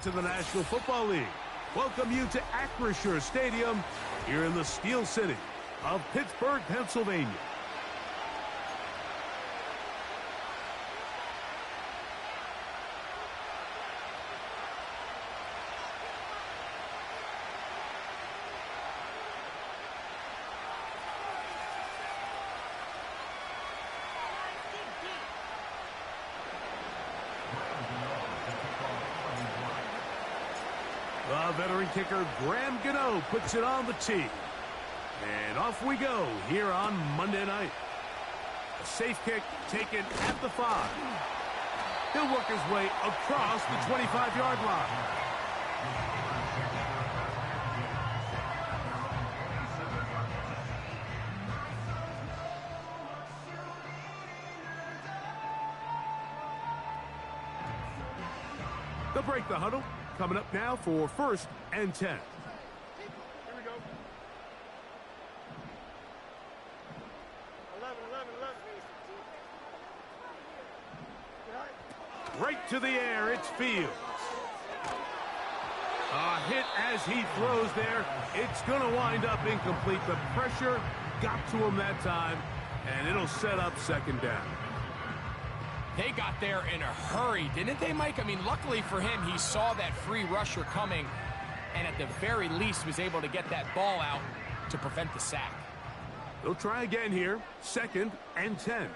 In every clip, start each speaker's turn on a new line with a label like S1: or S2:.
S1: to the National Football League. Welcome you to Acrisure Stadium here in the Steel City of Pittsburgh, Pennsylvania. The veteran kicker, Graham Gano, puts it on the tee. And off we go here on Monday night. A safe kick taken at the 5. He'll work his way across the 25-yard line. They'll break the huddle. Coming up now for 1st and 10.
S2: Here we go. 11.
S1: Right to the air, it's Fields. A hit as he throws there. It's going to wind up incomplete. The pressure got to him that time, and it'll set up 2nd down.
S3: They got there in a hurry, didn't they, Mike? I mean, luckily for him, he saw that free rusher coming and at the very least was able to get that ball out to prevent the sack.
S1: They'll try again here. 2nd and 10.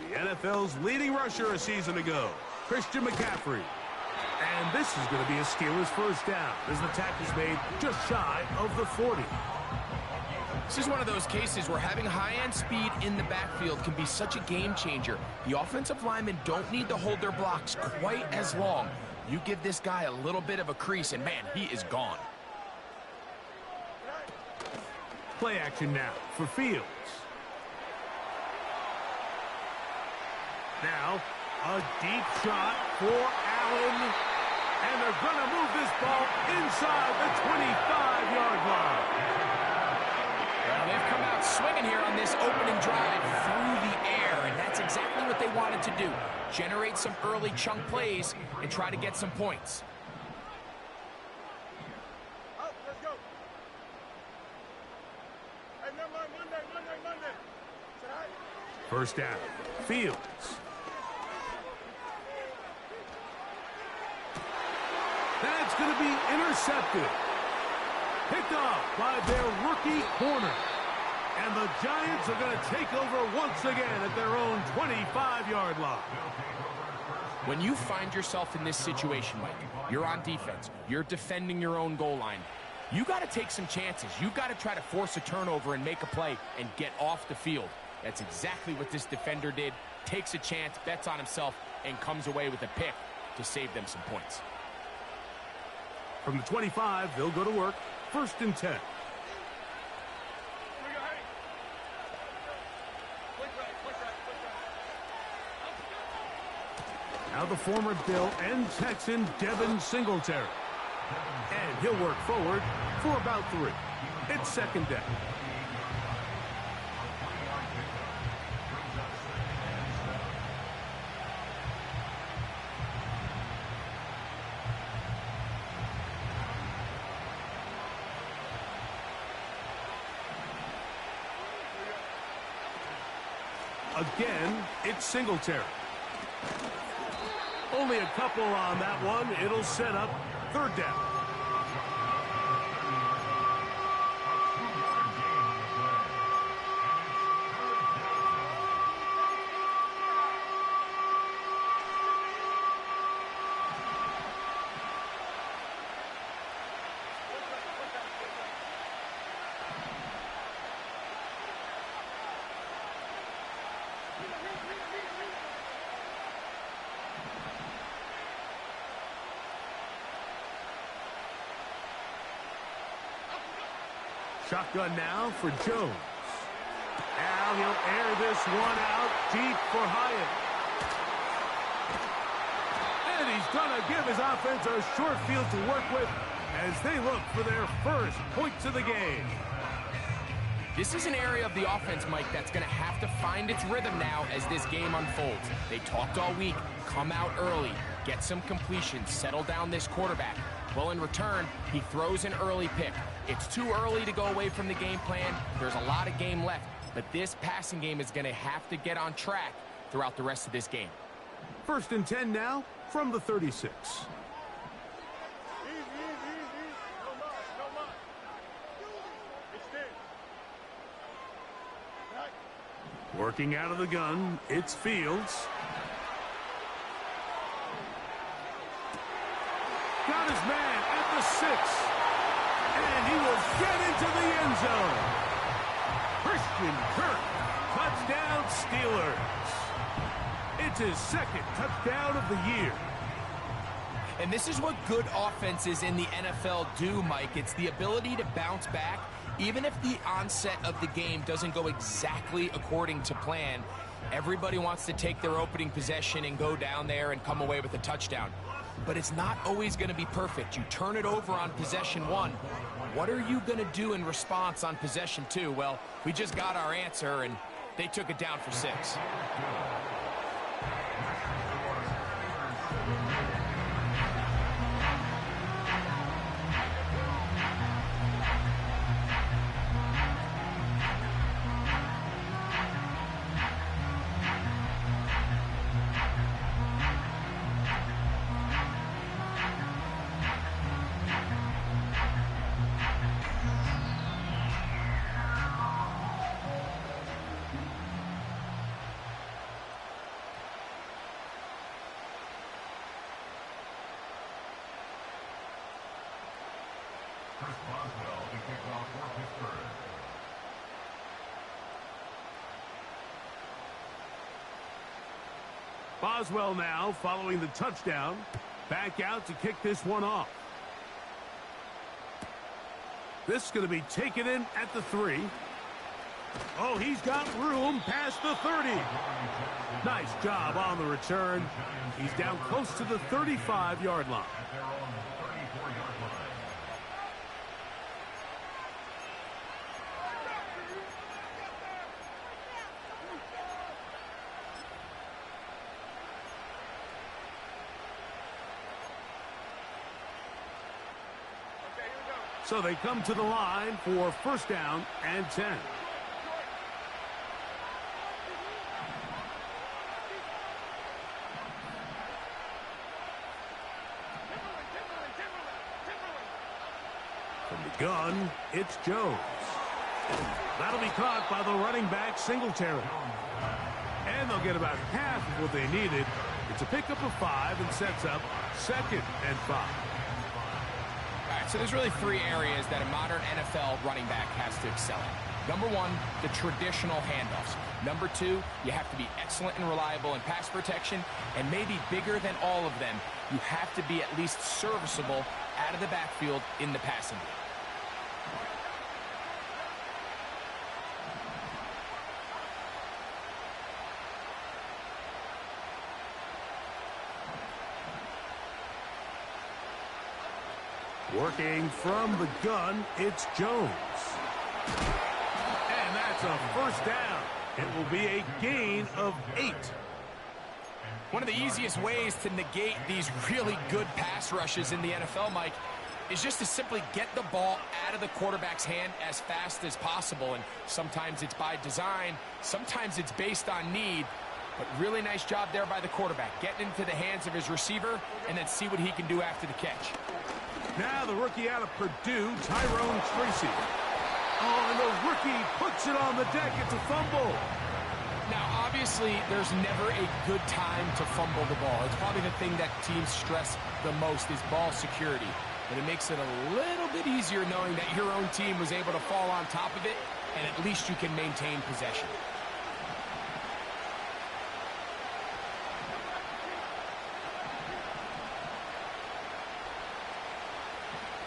S1: The NFL's leading rusher a season ago, Christian McCaffrey. And this is going to be a Steelers 1st down as the tackle's made just shy of the 40.
S3: This is one of those cases where having high-end speed in the backfield can be such a game changer. The offensive linemen don't need to hold their blocks quite as long. You give this guy a little bit of a crease, and man, he is gone.
S1: Play action now for Fields. Now, a deep shot for Allen. And they're going to move this ball inside the 25-yard line.
S3: Well, they've come out swinging here on this opening drive through the air, and that's exactly what they wanted to do. Generate some early chunk plays and try to get some points.
S2: Up, let's go. Hey, Monday. Say hi.
S1: 1st down, Fields. That's going to be intercepted. Picked off by their rookie corner. And the Giants are going to take over once again at their own 25-yard line.
S3: When you find yourself in this situation, Mike, you're on defense, you're defending your own goal line, you got to take some chances. You got to try to force a turnover and make a play and get off the field. That's exactly what this defender did. Takes a chance, bets on himself, and comes away with a pick to save them some points.
S1: From the 25, they'll go to work. 1st and 10. Now the former Bill and Texan Devin Singletary. And he'll work forward for about 3. It's 2nd down. Again, it's Singletary. Only a couple on that one. It'll set up 3rd down. Shotgun now for Jones. Now he'll air this one out deep for Hyatt. And he's going to give his offense a short field to work with as they look for their first points of the game.
S3: This is an area of the offense, Mike, that's going to have to find its rhythm now as this game unfolds. They talked all week, come out early, get some completions, settle down this quarterback. Well, in return, he throws an early pick. It's too early to go away from the game plan. There's a lot of game left, but this passing game is going to have to get on track throughout the rest of this game.
S1: 1st and 10 now from the 36.
S2: Easy. No more. Extend. Right.
S1: Working out of the gun, it's Fields. Got his man at the 6. And he will get into the end zone. Christian Kirk, touchdown Steelers. It's his 2nd touchdown of the year.
S3: And this is what good offenses in the NFL do, Mike. It's the ability to bounce back, even if the onset of the game doesn't go exactly according to plan. Everybody wants to take their opening possession and go down there and come away with a touchdown. But it's not always going to be perfect. You turn it over on possession 1. What are you going to do in response on possession 2? Well, we just got our answer, and they took it down for 6.
S1: Boswell now following the touchdown. Back out to kick this one off. This is going to be taken in at the 3. Oh, he's got room past the 30. Nice job on the return. He's down close to the 35-yard line. So they come to the line for 1st down and 10. From the gun, it's Jones. That'll be caught by the running back, Singletary. And they'll get about half of what they needed. It's a pickup of 5 and sets up 2nd and 5.
S3: All right, so there's really 3 areas that a modern NFL running back has to excel in. Number 1, the traditional handoffs. Number 2, you have to be excellent and reliable in pass protection. And maybe bigger than all of them, you have to be at least serviceable out of the backfield in the passing game.
S1: Working from the gun, it's Jones. And that's a 1st down. It will be a gain of 8.
S3: One of the easiest ways to negate these really good pass rushes in the NFL, Mike, is just to simply get the ball out of the quarterback's hand as fast as possible. And sometimes it's by design, sometimes it's based on need. But really nice job there by the quarterback, getting into the hands of his receiver and then see what he can do after the catch.
S1: Now the rookie out of Purdue, Tyrone Tracy. Oh, and the rookie puts it on the deck. It's a fumble.
S3: Now, obviously, there's never a good time to fumble the ball. It's probably the thing that teams stress the most is ball security. But it makes it a little bit easier knowing that your own team was able to fall on top of it, and at least you can maintain possession.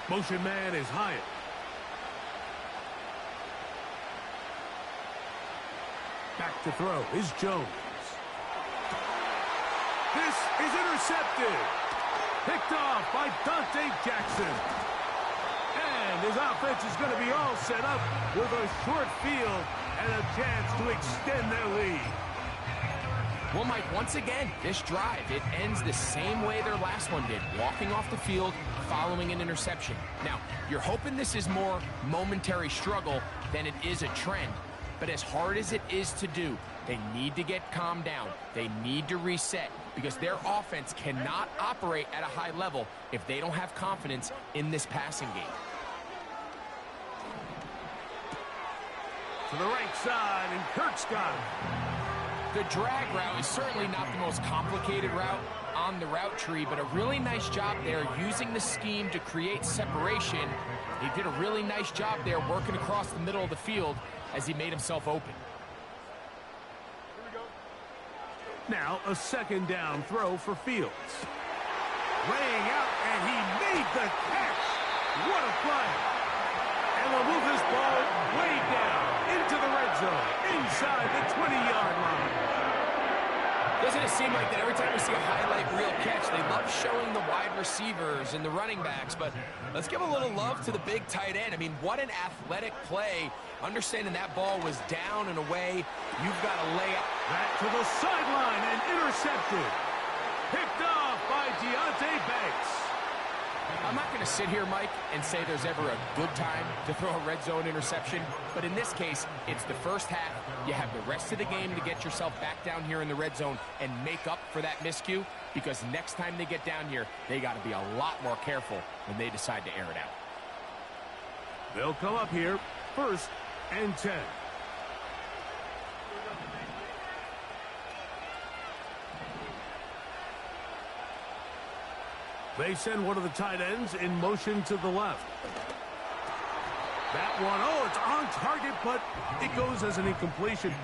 S1: Motion man is Hyatt. Back to throw is Jones. This is intercepted. Picked off by Dante Jackson. And his offense is going to be all set up with a short field and a chance to extend their lead.
S3: Well, Mike, once again, this drive, it ends the same way their last one did, walking off the field, following an interception. Now, you're hoping this is more momentary struggle than it is a trend, but as hard as it is to do, they need to get calmed down. They need to reset because their offense cannot operate at a high level if they don't have confidence in this passing game.
S1: To the right side, and Kurt's got it.
S3: The drag route is certainly not the most complicated route on the route tree, but a really nice job there using the scheme to create separation. He did a really nice job there working across the middle of the field as he made himself open.
S1: Now a second down throw for Fields. Laying out, and he made the catch. What a play. And they'll move this ball way down into the red zone, inside the 20-yard line.
S3: Doesn't it seem like that every time we see a highlight reel catch, they love showing the wide receivers and the running backs, but let's give a little love to the big tight end. I mean, what an athletic play. Understanding that ball was down and away, you've got to lay up.
S1: Back to the sideline and intercepted. Picked off by Deontay Banks.
S3: I'm not going to sit here, Mike, and say there's ever a good time to throw a red zone interception, but in this case, it's the first half. You have the rest of the game to get yourself back down here in the red zone and make up for that miscue, because next time they get down here, they got to be a lot more careful when they decide to air it out.
S1: They'll come up here, 1st and 10. They send one of the tight ends in motion to the left. That one, oh, it's on target, but it goes as an incompletion.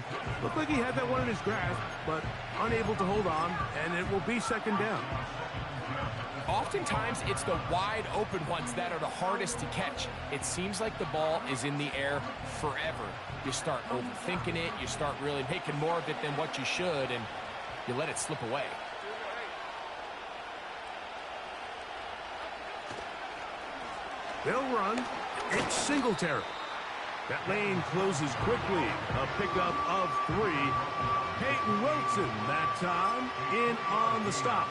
S1: Looked like he had that one in his grasp, but unable to hold on, and it will be second down.
S3: Oftentimes, it's the wide open ones that are the hardest to catch. It seems like the ball is in the air forever. You start overthinking it, you start really making more of it than what you should, and you let it slip away.
S1: They'll run. It's Singletary. That lane closes quickly. A pickup of 3. Peyton Wilson that time in on the stop.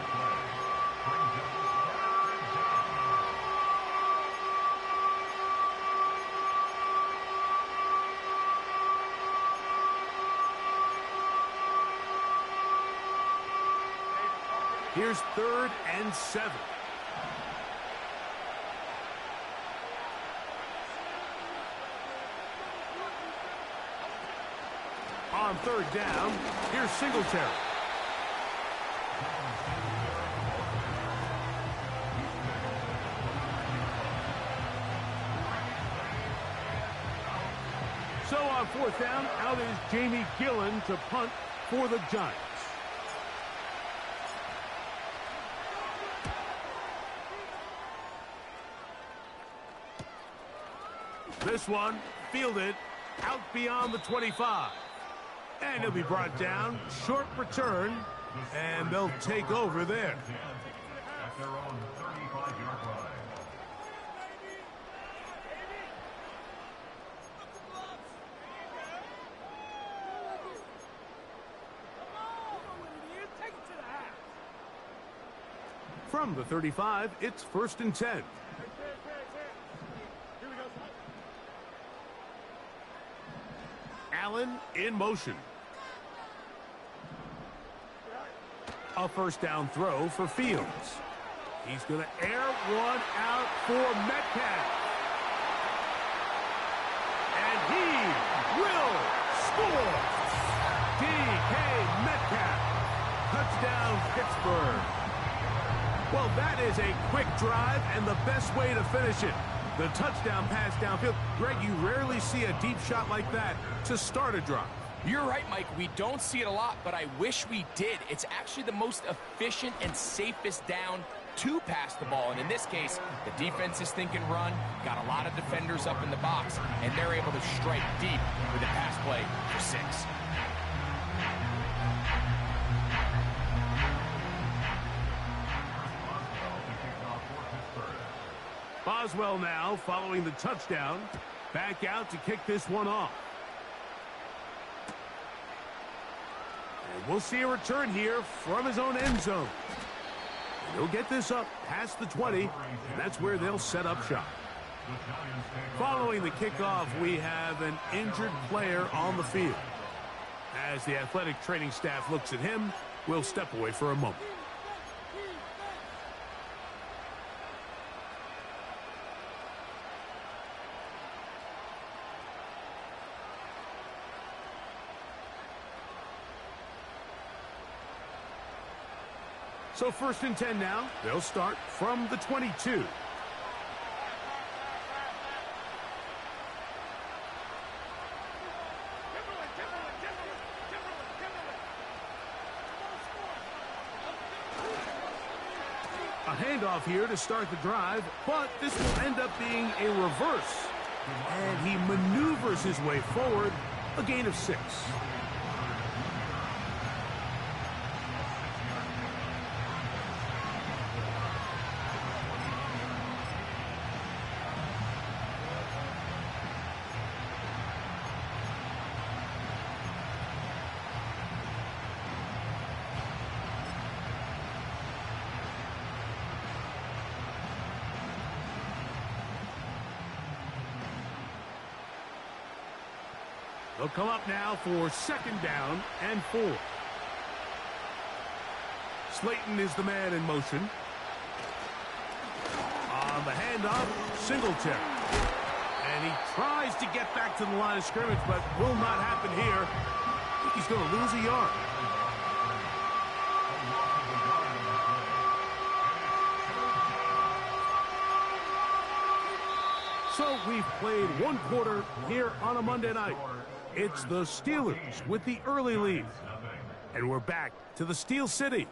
S1: Here's 3rd and 7. On 3rd down, here's Singletary. So on 4th down, out is Jamie Gillen to punt for the Giants. This one fielded out beyond the 25. And he'll be brought down. Short return. And they'll take over there.
S2: At their own 35-yard line.
S1: From the 35, it's 1st and 10. Allen in motion. A 1st down throw for Fields. He's going to air one out for Metcalf. And he will score. DK Metcalf. Touchdown, Pittsburgh. Well, that is a quick drive and the best way to finish it. The touchdown pass downfield. Greg, you rarely see a deep shot like that to start a drive.
S3: You're right, Mike. We don't see it a lot, but I wish we did. It's actually the most efficient and safest down to pass the ball. And in this case, the defense is thinking run, got a lot of defenders up in the box, and they're able to strike deep with a pass play for 6.
S1: Boswell now following the touchdown. Back out to kick this one off. And And we'll see a return here from his own end zone. And he'll get this up past the 20, and that's where they'll set up shop. Following the kickoff, we have an injured player on the field. As the athletic training staff looks at him, we'll step away for a moment. So 1st and 10 now. They'll start from the 22. A handoff here to start the drive, but this will end up being a reverse. And he maneuvers his way forward, a gain of 6. They'll come up now for 2nd down and 4. Slayton is the man in motion. On the handoff, Singletary. And he tries to get back to the line of scrimmage, but will not happen here. I think he's going to lose a yard. So we've played 1 quarter here on a Monday night. It's the Steelers with the early lead. And we're back to the Steel City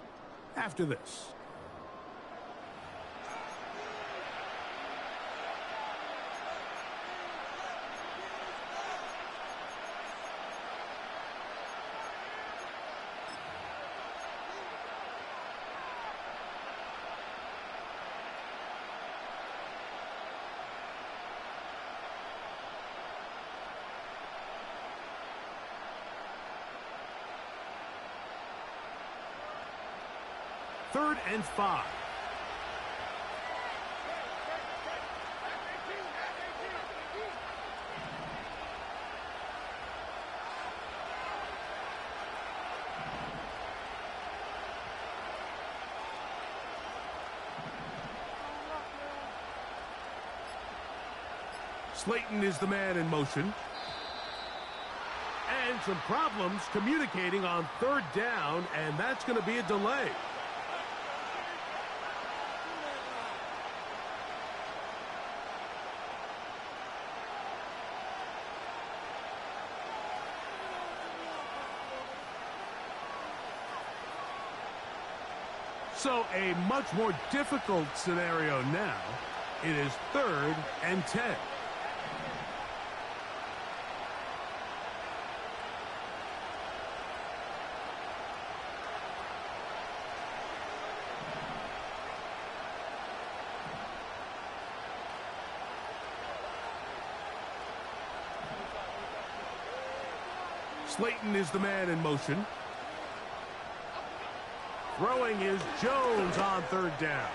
S1: after this. Third and 5. Slayton is the man in motion. And some problems communicating on 3rd down, and that's going to be a delay. So a much more difficult scenario now. It is 3rd and 10. Slayton is the man in motion. Throwing is Jones on 3rd down.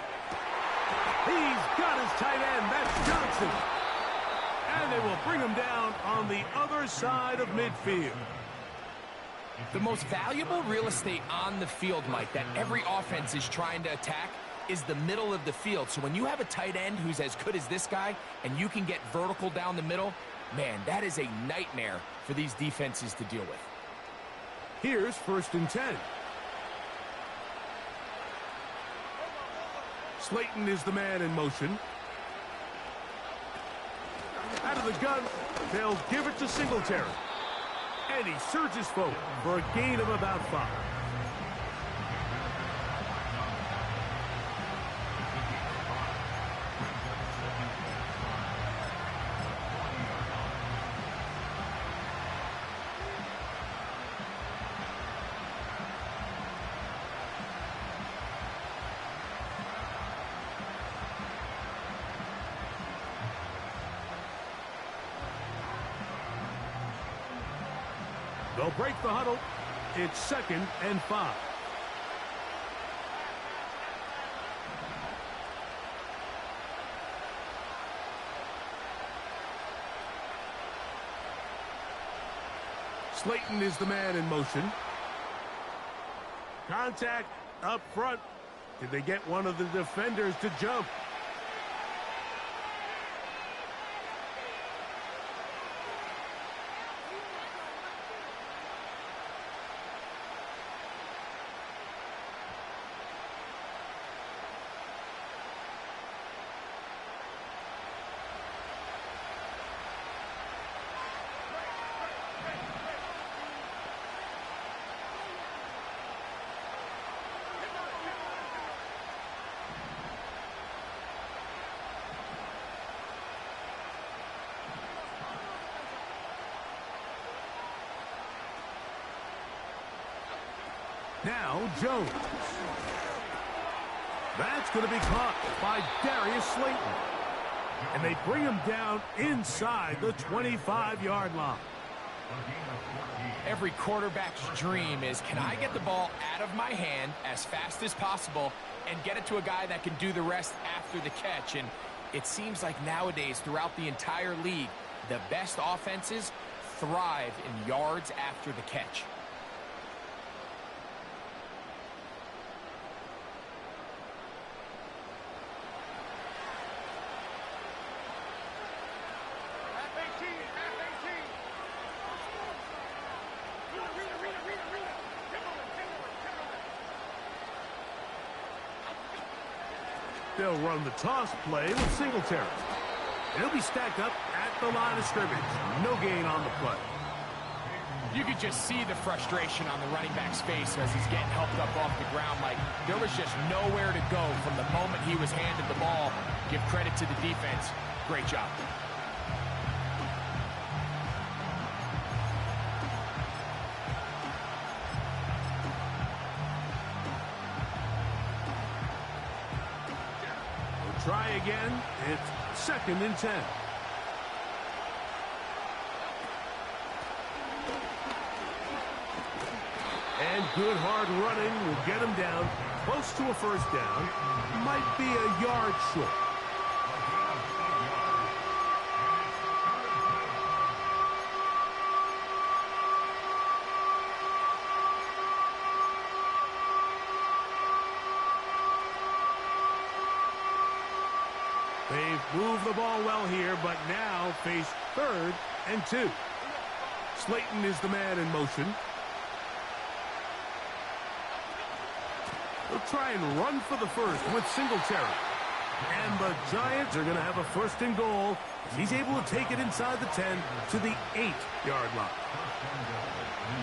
S1: He's got his tight end. That's Johnson. And they will bring him down on the other side of midfield.
S3: The most valuable real estate on the field, Mike, that every offense is trying to attack is the middle of the field. So when you have a tight end who's as good as this guy and you can get vertical down the middle, man, that is a nightmare for these defenses to deal with.
S1: Here's 1st and 10. Slayton is the man in motion. Out of the gun, they'll give it to Singletary. And he surges forward for a gain of about 5. They'll break the huddle. It's 2nd and 5. Slayton is the man in motion. Contact up front. Did they get one of the defenders to jump? Now Jones. That's going to be caught by Darius Slayton. And they bring him down inside the 25-yard line.
S3: Every quarterback's dream is, can I get the ball out of my hand as fast as possible and get it to a guy that can do the rest after the catch? And it seems like nowadays, throughout the entire league, the best offenses thrive in yards after the catch.
S1: They'll run the toss play with Singletary. And he'll be stacked up at the line of scrimmage. No gain on the play.
S3: You could just see the frustration on the running back's face as he's getting helped up off the ground. Like, there was just nowhere to go from the moment he was handed the ball. Give credit to the defense. Great job.
S1: Try again. It's 2nd and 10. And good hard running will get him down close to a first down. Might be a yard short. They've moved the ball well here, but now face 3rd and 2. Slayton is the man in motion. They'll try and run for the first with Singletary. And the Giants are going to have a 1st and goal as he's able to take it inside the 10 to the 8-yard line.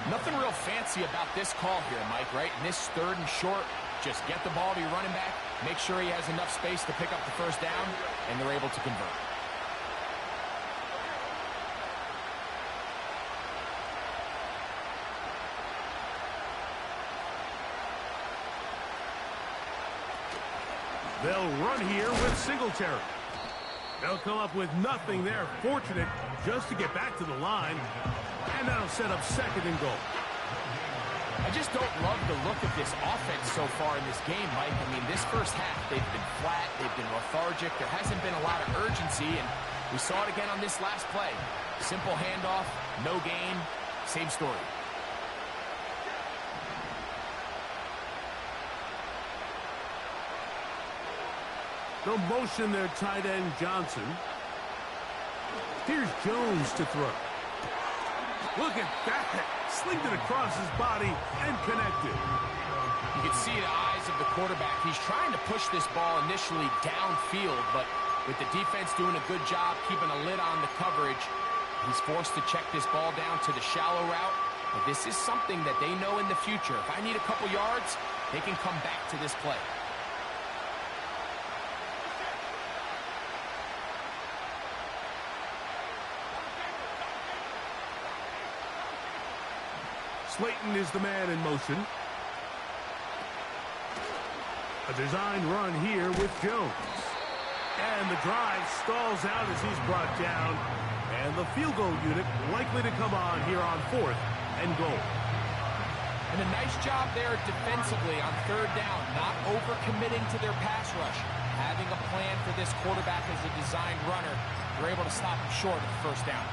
S3: Nothing real fancy about this call here, Mike, right? In this 3rd and short, just get the ball to your running back, make sure he has enough space to pick up the first down, and they're able to convert.
S1: They'll run here with Singletary. They'll come up with nothing there. Fortunate just to get back to the line. And that'll set up 2nd and goal.
S3: I just don't love the look of this offense so far in this game, Mike. I mean, this first half, they've been flat, they've been lethargic. There hasn't been a lot of urgency, and we saw it again on this last play. Simple handoff, no gain, same story.
S1: They'll motion their tight end, Johnson. Here's Jones to throw. Look at that. Slinged it across his body and connected.
S3: You can see the eyes of the quarterback. He's trying to push this ball initially downfield, but with the defense doing a good job keeping a lid on the coverage, he's forced to check this ball down to the shallow route. But this is something that they know in the future. If I need a couple yards, they can come back to this play.
S1: Slayton is the man in motion. A design run here with Jones. And the drive stalls out as he's brought down. And the field goal unit likely to come on here on 4th and goal.
S3: And a nice job there defensively on third down, not overcommitting to their pass rush. Having a plan for this quarterback as a designed runner, they're able to stop him short of the first down.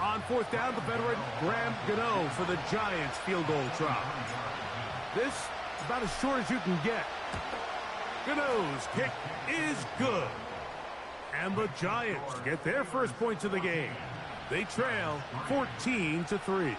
S1: On fourth down, the veteran Graham Gano for the Giants field goal try. This is about as short as you can get. Gano's kick is good. And the Giants get their first points of the game. They trail 14-3.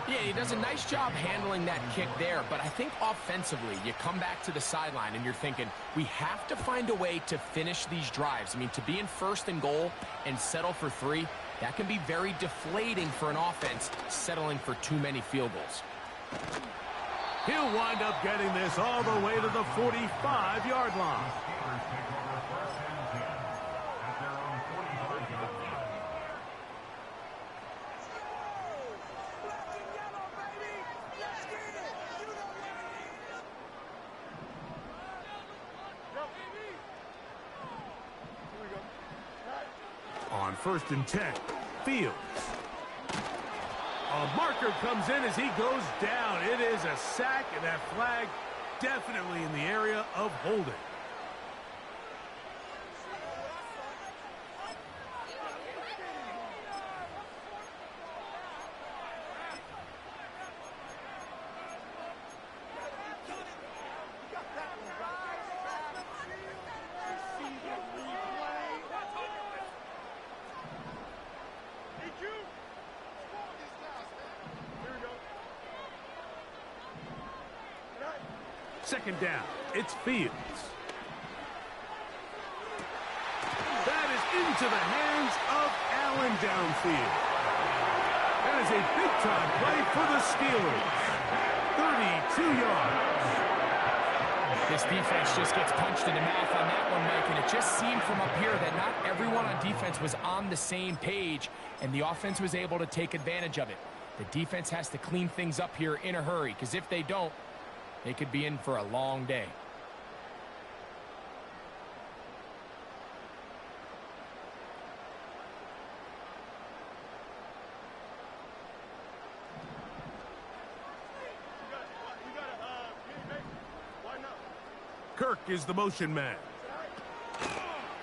S3: Yeah, he does a nice job handling that kick there, but I think offensively, you come back to the sideline and you're thinking, we have to find a way to finish these drives. I mean, to be in first and goal and settle for 3, that can be very deflating for an offense settling for too many field goals.
S1: He'll wind up getting this all the way to the 45-yard line. On 1st and 10, Fields. A marker comes in as he goes down. It is a sack, and that flag definitely in the area of holding. Second down, it's Fields. That is into the hands of Allen downfield. That is a big-time play for the Steelers. 32 yards.
S3: This defense just gets punched in the mouth on that one, Mike, and it just seemed from up here that not everyone on defense was on the same page, and the offense was able to take advantage of it. The defense has to clean things up here in a hurry, because if they don't, they could be in for a long day.
S1: Kirk is the motion man.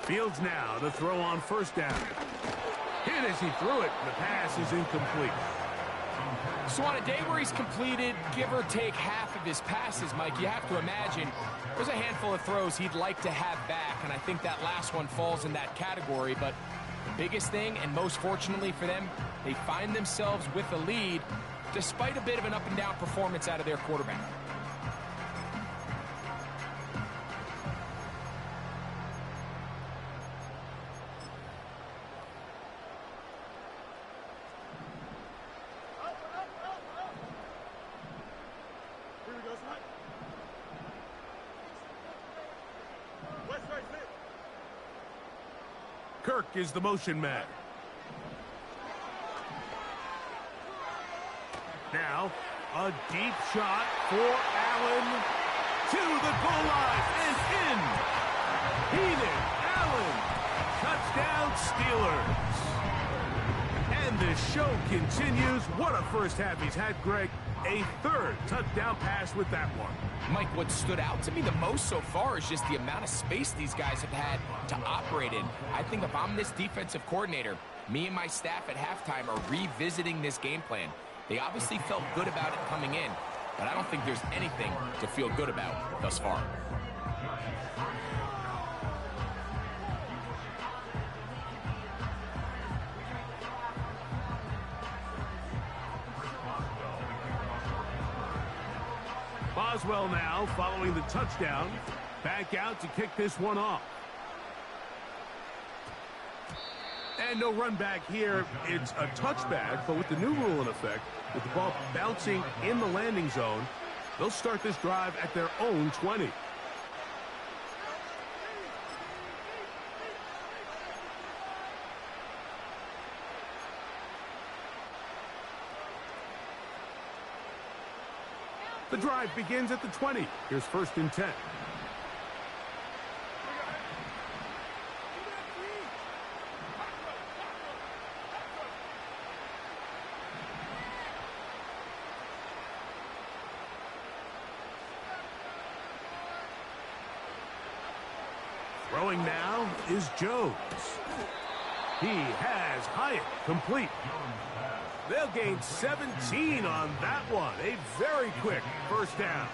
S1: Fields now to throw on 1st down. Hit as he threw it. The pass is incomplete.
S3: So on a day where he's completed, give or take half of his passes, Mike, you have to imagine there's a handful of throws he'd like to have back, and I think that last one falls in that category. But the biggest thing, and most fortunately for them, they find themselves with a lead despite a bit of an up-and-down performance out of their quarterback.
S1: Kirk is the motion man. Now, a deep shot for Allen to the goal line and in. Keenan Allen, touchdown Steelers. And this show continues. What a first half he's had, Greg. A 3rd touchdown pass with that one.
S3: Mike, what stood out to me the most so far is just the amount of space these guys have had to operate in. I think if I'm this defensive coordinator, me and my staff at halftime are revisiting this game plan. They obviously felt good about it coming in, but I don't think there's anything to feel good about thus far.
S1: Boswell now following the touchdown. Back out to kick this one off. And no run back here. It's a touchback, but with the new rule in effect, with the ball bouncing in the landing zone, they'll start this drive at their own 20. The drive begins at the 20. Here's 1st and 10. Throwing now is Jones. He has Hyatt complete. They'll gain 17 on that one. A very quick 1st down.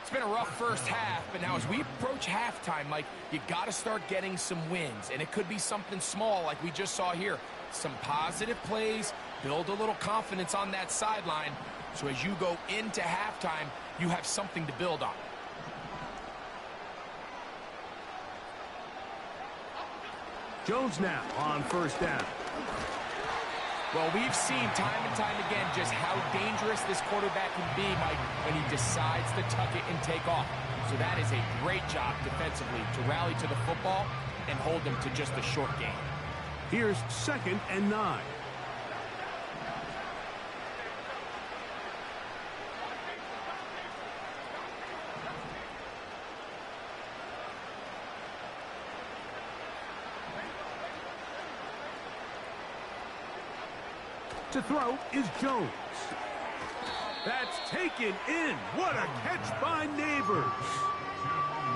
S3: It's been a rough first half, but now as we approach halftime, Mike, you got to start getting some wins. And it could be something small like we just saw here. Some positive plays, build a little confidence on that sideline. So as you go into halftime, you have something to build on.
S1: Jones now on 1st down.
S3: Well, we've seen time and time again just how dangerous this quarterback can be, Mike, when he decides to tuck it and take off. So that is a great job defensively to rally to the football and hold him to just a short gain.
S1: Here's 2nd and 9. To throw is Jones. That's taken in. What a catch by Neighbors.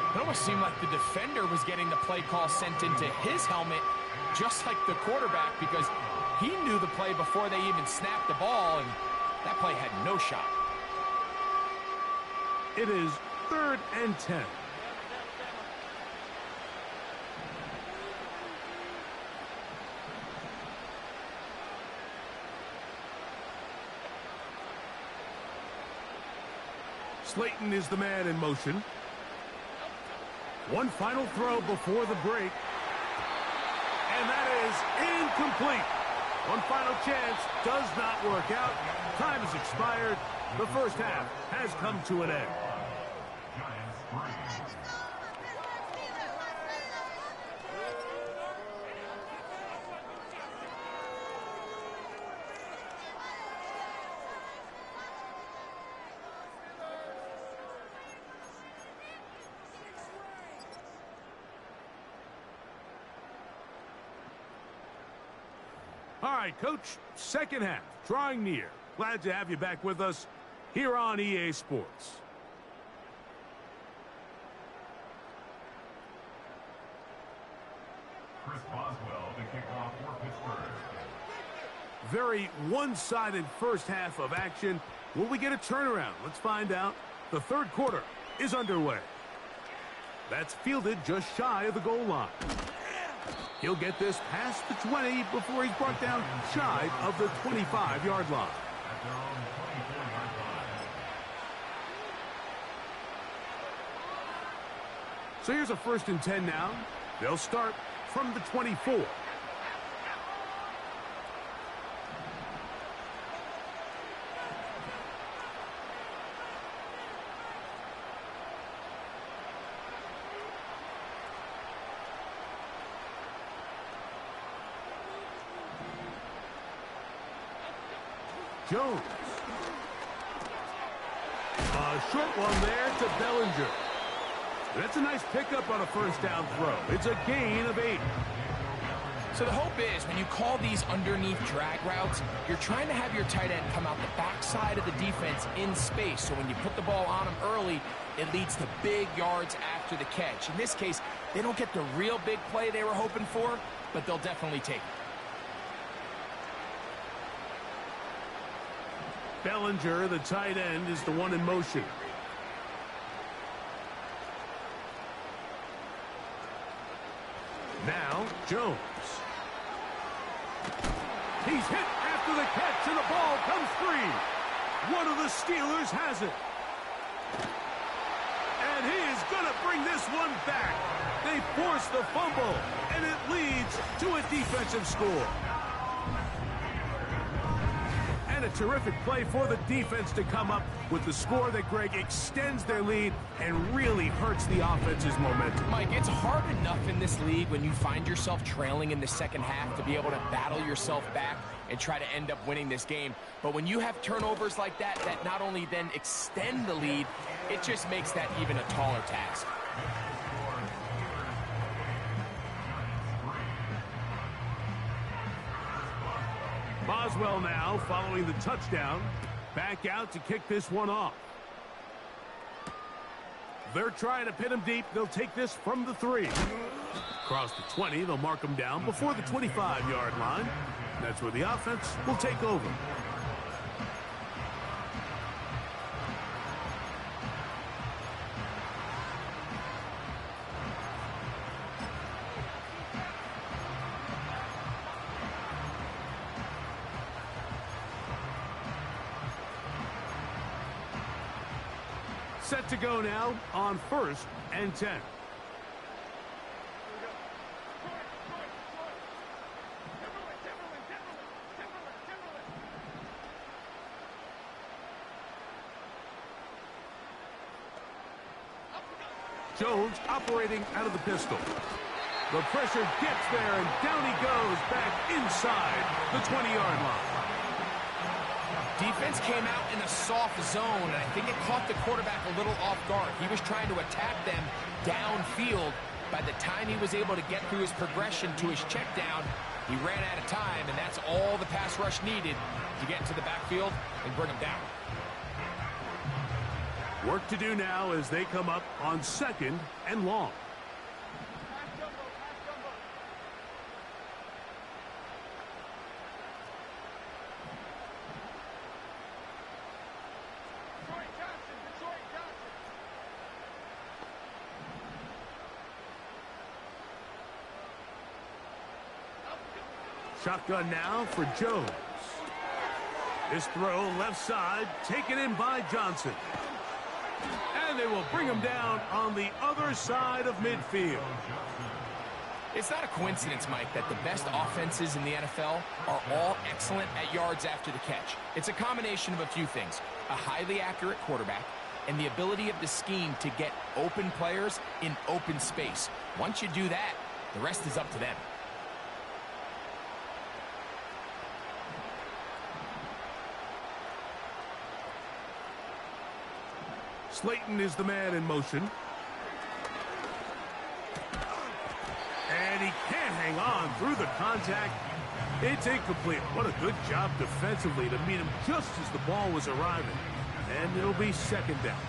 S3: It almost seemed like the defender was getting the play call sent into his helmet, just like the quarterback, because he knew the play before they even snapped the ball, and that play had no shot.
S1: It is 3rd and 10. Slayton is the man in motion. One final throw before the break. And that is incomplete. One final chance does not work out. Time has expired. The first half has come to an end. All right, Coach, second half, drawing near. Glad to have you back with us here on EA Sports.
S2: Chris Boswell to kick off for Pittsburgh.
S1: Very one-sided first half of action. Will we get a turnaround? Let's find out. The 3rd quarter is underway. That's fielded just shy of the goal line. He'll get this past the 20 before he's brought down shy of the 25-yard line.
S2: At their own 24-yard line.
S1: So here's a 1st and 10 now. They'll start from the 24. Jones. A short one there to Bellinger. That's a nice pickup on a 1st down throw. It's a gain of 8.
S3: So the hope is when you call these underneath drag routes, you're trying to have your tight end come out the backside of the defense in space. So when you put the ball on him early, it leads to big yards after the catch. In this case, they don't get the real big play they were hoping for, but they'll definitely take it.
S1: Bellinger, the tight end, is the one in motion. Now, Jones. He's hit after the catch, and the ball comes free. One of the Steelers has it. And he is going to bring this one back. They force the fumble, and it leads to a defensive score. And And a terrific play for the defense to come up with the score that, Greg, extends their lead and really hurts the offense's momentum.
S3: Mike, it's hard enough in this league when you find yourself trailing in the second half to be able to battle yourself back and try to end up winning this game. But when you have turnovers like that, that not only then extend the lead, it just makes that even a taller task.
S1: Boswell now following the touchdown. Back out to kick this one off. They're trying to pin him deep. They'll take this from the 3. Across the 20, they'll mark him down before the 25-yard line. That's where the offense will take over. Set to go now on 1st and 10. Jones operating out of the pistol. The pressure gets there, and down he goes back inside the 20-yard line.
S3: Defense came out in a soft zone, and I think it caught the quarterback a little off guard. He was trying to attack them downfield. By the time he was able to get through his progression to his check down, he ran out of time, and that's all the pass rush needed to get into the backfield and bring him down.
S1: Work to do now as they come up on 2nd and long. Shotgun now for Jones. This throw left side taken in by Johnson. And they will bring him down on the other side of midfield.
S3: It's not a coincidence, Mike, that the best offenses in the NFL are all excellent at yards after the catch. It's a combination of a few things: a highly accurate quarterback and the ability of the scheme to get open players in open space. Once you do that, the rest is up to them.
S1: Slayton is the man in motion. And he can't hang on through the contact. It's incomplete. What a good job defensively to meet him just as the ball was arriving. And it'll be 2nd down.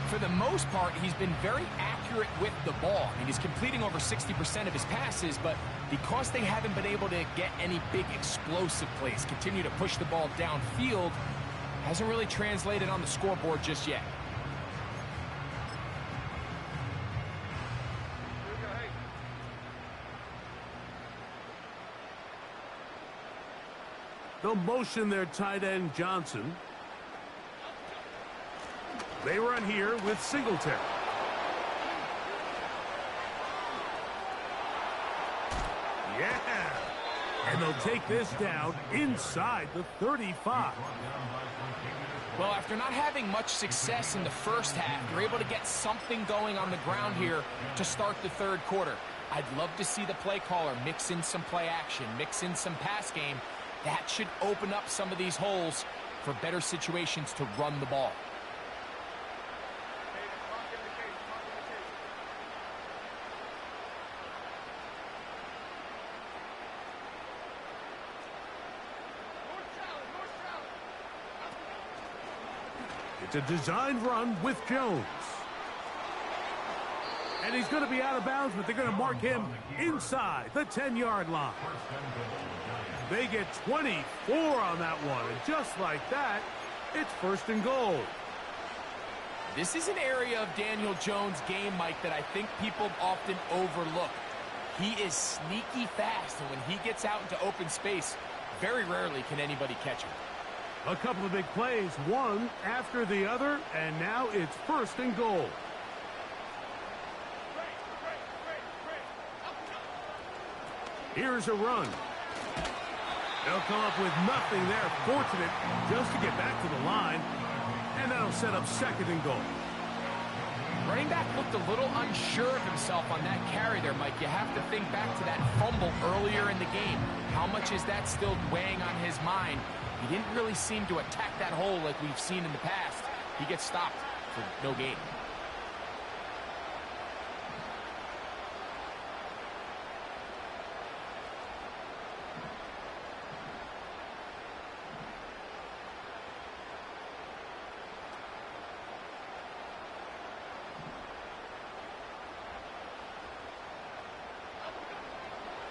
S3: For the most part, he's been very accurate with the ball. I mean, he's completing over 60% of his passes, but because they haven't been able to get any big explosive plays, continue to push the ball downfield, hasn't really translated on the scoreboard just yet.
S1: They'll motion their tight end Johnson. They run here with Singletary. Yeah! And they'll take this down inside the 35.
S3: Well, after not having much success in the first half, they're able to get something going on the ground here to start the 3rd quarter. I'd love to see the play caller mix in some play action, mix in some pass game. That should open up some of these holes for better situations to run the ball.
S1: It's a designed run with Jones. And he's going to be out of bounds, but they're going to mark him inside the 10-yard line. They get 24 on that one, and just like that, it's 1st and goal.
S3: This is an area of Daniel Jones' game, Mike, that I think people often overlook. He is sneaky fast, and when he gets out into open space, very rarely can anybody catch him.
S1: A couple of big plays, one after the other, and now it's 1st and goal. Here's a run. They'll come up with nothing there. Fortunate just to get back to the line. And that'll set up second and goal.
S3: Running back looked a little unsure of himself on that carry there, Mike. You have to think back to that fumble earlier in the game. How much is that still weighing on his mind? He didn't really seem to attack that hole like we've seen in the past. He gets stopped for no gain.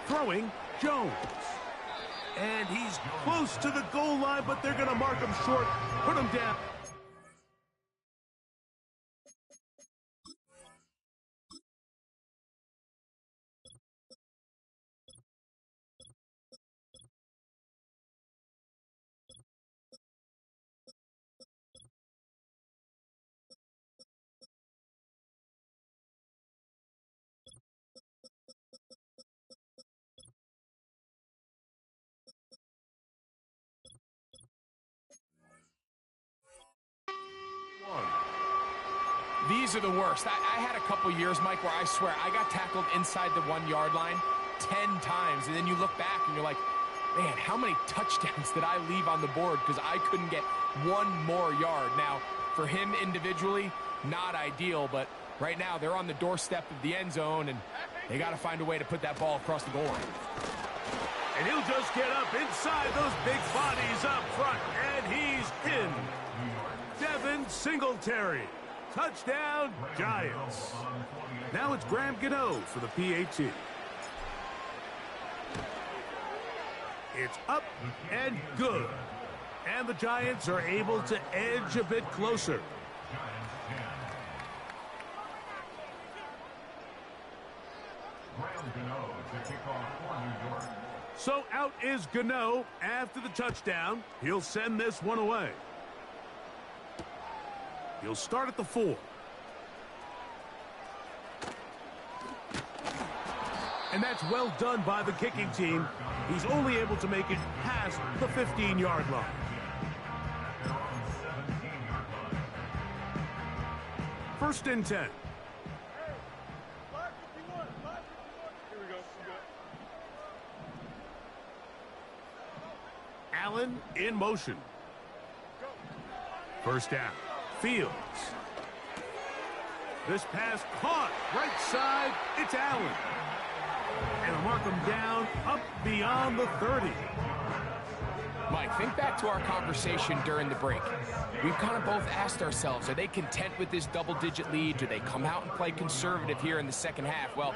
S1: Throwing, Jones. And he's close to the goal line, but they're going to mark him short, put him down.
S3: These are the worst. I had a couple years, Mike, where I swear I got tackled inside the 1 yard line 10 times. And then you look back and you're like, man, how many touchdowns did I leave on the board because I couldn't get one more yard? Now, for him individually, not ideal, but right now they're on the doorstep of the end zone, and they got to find a way to put that ball across the goal line.
S1: And he'll just get up inside those big bodies up front, and he's in. Devin Singletary. Touchdown, Giants. Now it's Graham Gano for the PAT. It's up and good. And the Giants are able to edge a bit closer. So out is Gano after the touchdown. He'll send this one away. He'll start at the 4. And that's well done by the kicking team. He's only able to make it past the 15-yard line. First and 10. Allen in motion. First down. Fields. This pass caught right side. It's Allen. And they'll mark him down up beyond the 30.
S3: Mike, think back to our conversation during the break. We've kind of both asked ourselves, are they content with this double-digit lead? Do they come out and play conservative here in the second half? Well,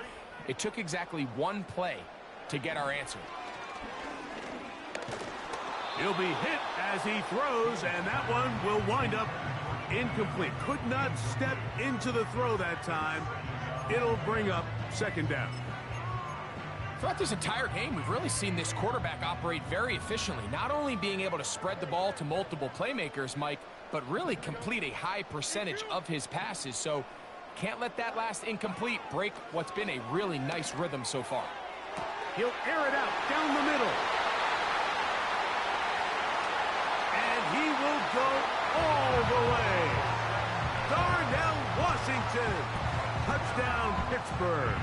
S3: it took exactly one play to get our answer.
S1: He'll be hit as he throws, and that one will wind up incomplete. Could not step into the throw that time. It'll bring up second down.
S3: Throughout this entire game, we've really seen this quarterback operate very efficiently, not only being able to spread the ball to multiple playmakers, Mike, but really complete a high percentage of his passes. So can't let that last incomplete break what's been a really nice rhythm so far.
S1: He'll air it out down the middle. And he will go all the way. Darnell Washington. Touchdown, Pittsburgh.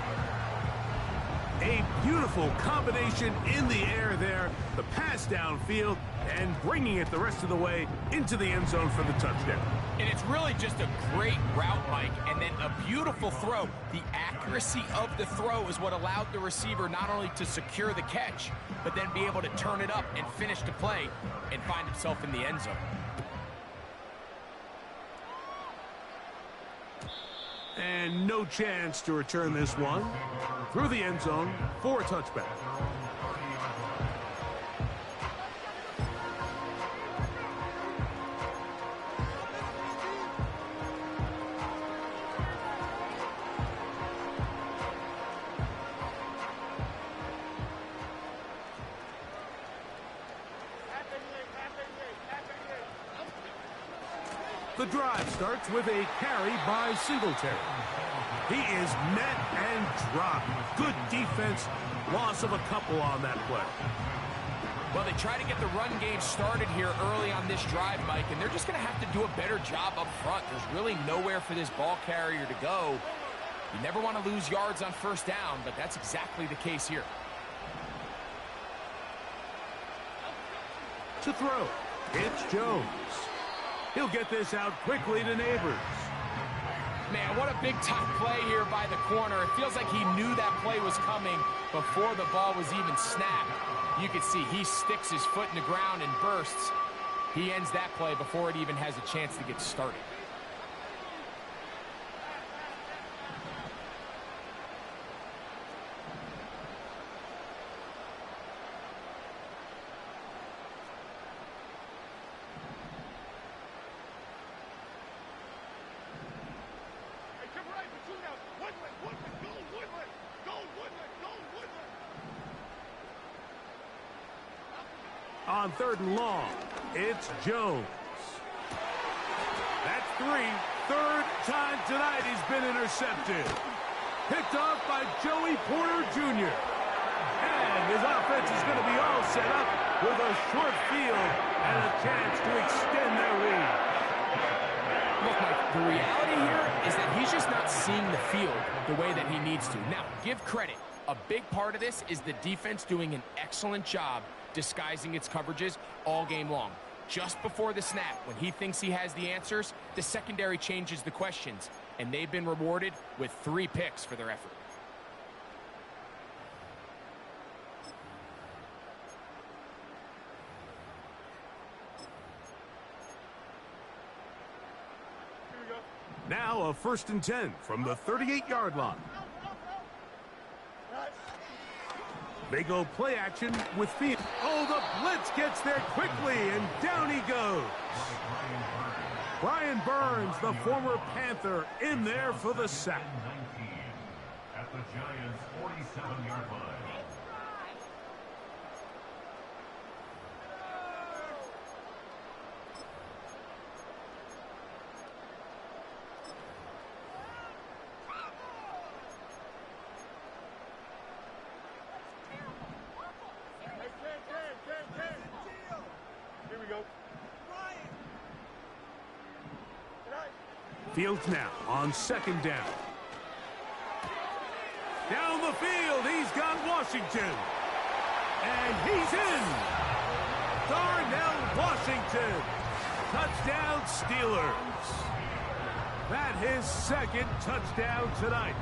S1: A beautiful combination in the air there. The pass downfield and bringing it the rest of the way into the end zone for the touchdown.
S3: And it's really just a great route, Mike, and then a beautiful throw. The accuracy of the throw is what allowed the receiver not only to secure the catch, but then be able to turn it up and finish the play and find himself in the end zone.
S1: And no chance to return this one through the end zone for a touchback. The drive starts with a carry by Singletary. He is met and dropped. Good defense. Loss of a couple on that play.
S3: Well, they try to get the run game started here early on this drive, Mike, and they're just going to have to do a better job up front. There's really nowhere for this ball carrier to go. You never want to lose yards on first down, but that's exactly the case here.
S1: To throw, it's Jones. He'll get this out quickly to Neighbors.
S3: Man, what a big-time play here by the corner. It feels like he knew that play was coming before the ball was even snapped. You can see he sticks his foot in the ground and bursts. He ends that play before it even has a chance to get started.
S1: On 3rd and long, it's Jones. That's 3. Third time tonight he's been intercepted. Picked off by Joey Porter Jr. And his offense is going to be all set up with a short field and a chance to extend their lead.
S3: Look, Mike, the reality here is that he's just not seeing the field the way that he needs to. Now, give credit. A big part of this is the defense doing an excellent job disguising its coverages all game long. Just before the snap, when he thinks he has the answers, the secondary changes the questions, and they've been rewarded with 3 picks for their effort.
S1: Now a 1st and 10 from the 38-yard line. They go play action with feet. Oh, the blitz gets there quickly, and down he goes. Brian Burns, the former Panther, in there for the sack.
S2: At the Giants' 47-yard line.
S1: Fields now on 2nd down. Down the field, he's got Washington. And he's in. Darnell Washington. Touchdown Steelers. That his 2nd touchdown tonight.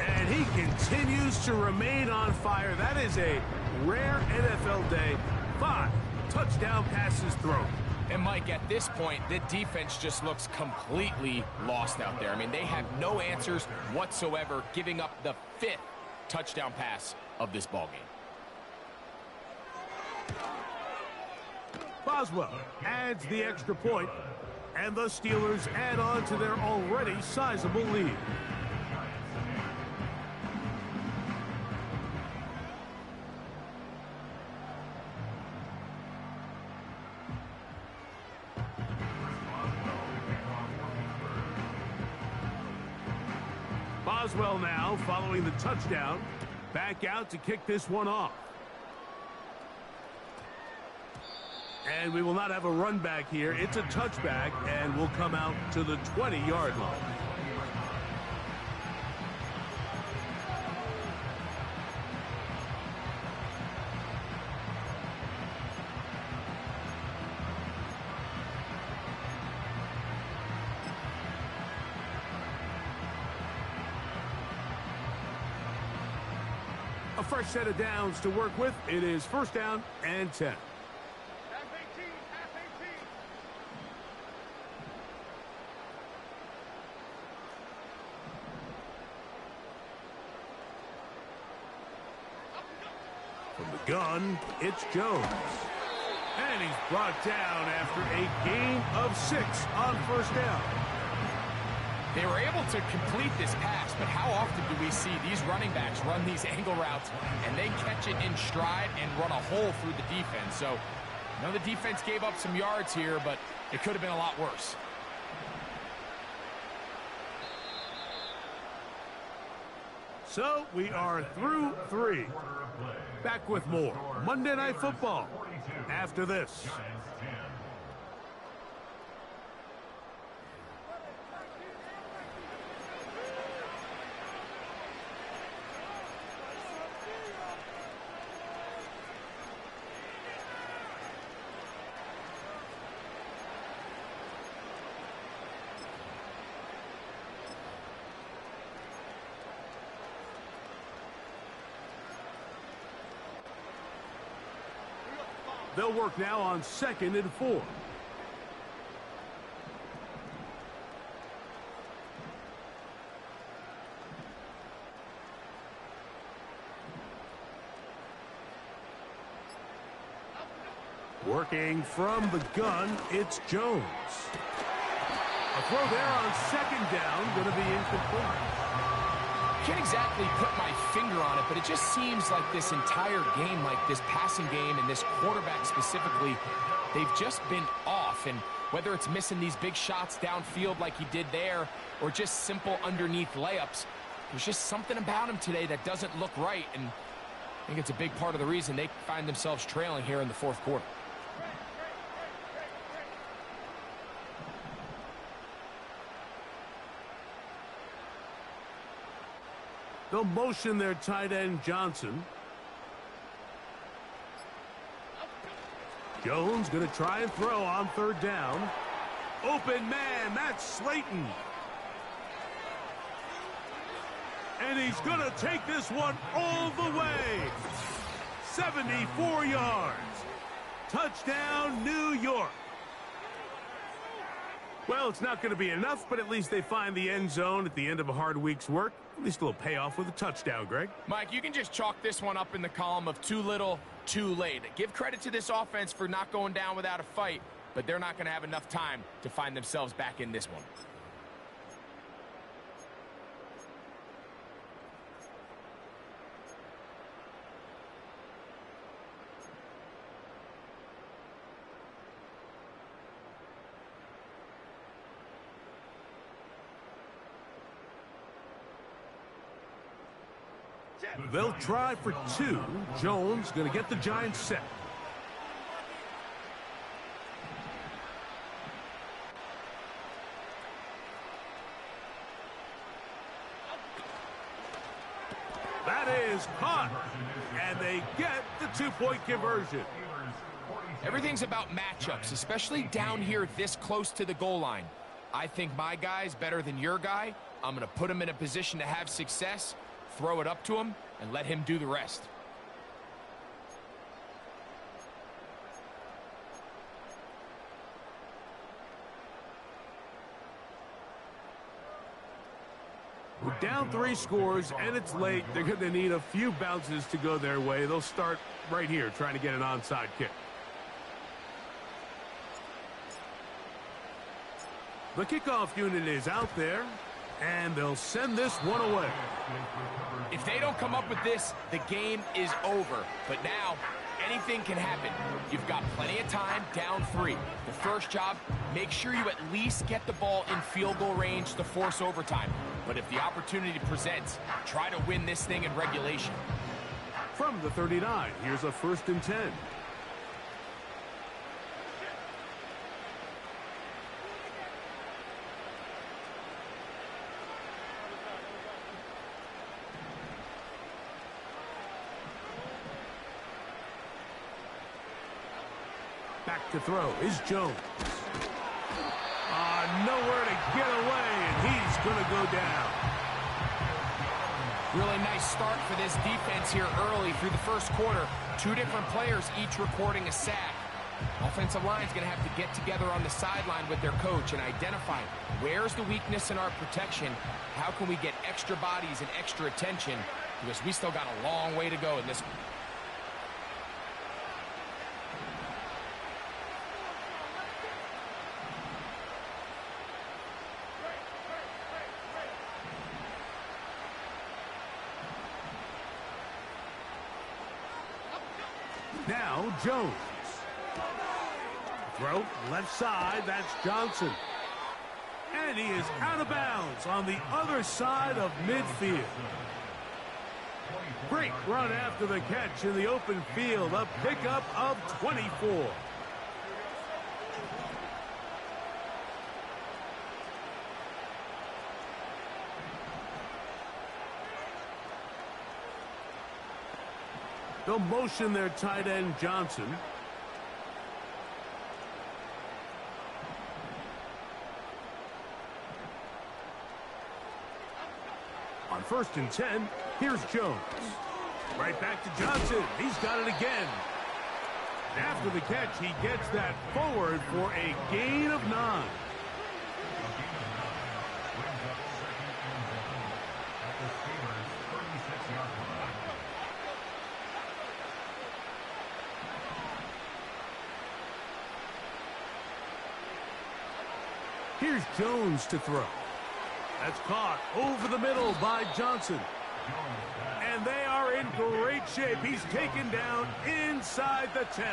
S1: And he continues to remain on fire. That is a rare NFL day. 5 touchdown passes thrown.
S3: And, Mike, at this point, the defense just looks completely lost out there. I mean, they have no answers whatsoever, giving up the 5th touchdown pass of this ballgame.
S1: Boswell adds the extra point, and the Steelers add on to their already sizable lead. Boswell now, following the touchdown, back out to kick this one off. And we will not have a run back here. It's a touchback, and we'll come out to the 20-yard line. A fresh set of downs to work with. It is 1st down and 10. From the gun, it's Jones. And he's brought down after a gain of 6 on 1st down.
S3: They were able to complete this pass, but how often do we see these running backs run these angle routes and they catch it in stride and run a hole through the defense? So, I know the defense gave up some yards here, but it could have been a lot worse.
S1: So, we are through 3. Back with more Monday Night Football after this. They'll work now on 2nd and 4. Working from the gun, it's Jones. A throw there on 2nd down, going to be incomplete.
S3: Can't exactly put my finger on it, but it just seems like this entire game, like this passing game and this quarterback specifically, they've just been off. And whether it's missing these big shots downfield like he did there or just simple underneath layups, there's just something about him today that doesn't look right. And I think it's a big part of the reason they find themselves trailing here in the 4th quarter.
S1: They'll motion their tight end, Johnson. Jones going to try and throw on 3rd down. Open man, that's Slayton. And he's going to take this one all the way. 74 yards. Touchdown, New York. Well, it's not going to be enough, but at least they find the end zone at the end of a hard week's work. At least a little payoff with a touchdown, Greg.
S3: Mike, you can just chalk this one up in the column of too little, too late. Give credit to this offense for not going down without a fight, but they're not going to have enough time to find themselves back in this one.
S1: They'll try for 2. Jones going to get the Giants set. That is caught. And they get the 2-point conversion.
S3: Everything's about matchups, especially down here this close to the goal line. I think my guy's better than your guy. I'm going to put him in a position to have success, throw it up to him, and let him do the rest.
S1: We're down 3 scores, and it's late. They're going to need a few bounces to go their way. They'll start right here trying to get an onside kick. The kickoff unit is out there, and they'll send this one away.
S3: If they don't come up with this, the game is over. But now, anything can happen. You've got plenty of time, down 3. The first job, make sure you at least get the ball in field goal range to force overtime. But if the opportunity presents, try to win this thing in regulation.
S1: From the 39, here's a 1st and 10. Back to throw is Jones. Nowhere to get away, and he's going to go down.
S3: Really nice start for this defense here early through the 1st quarter. 2 different players each recording a sack. Offensive line's going to have to get together on the sideline with their coach and identify where's the weakness in our protection, how can we get extra bodies and extra attention, because we still got a long way to go in this one.
S1: Now Jones. Throw left side, that's Johnson. And he is out of bounds on the other side of midfield. Great run after the catch in the open field. A pickup of 24. They'll motion their tight end Johnson. On 1st and 10, here's Jones. Right back to Johnson. He's got it again. After the catch, he gets that forward for a gain of 9. Here's Jones to throw. That's caught over the middle by Johnson. And they are in great shape. He's taken down inside the 10.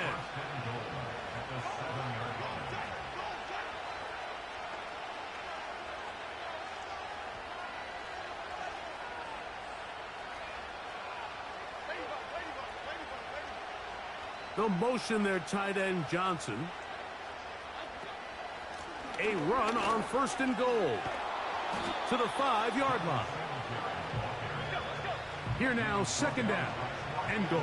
S1: They'll motion their tight end Johnson. A run on 1st and goal to the 5-yard line. Here now, 2nd down and goal.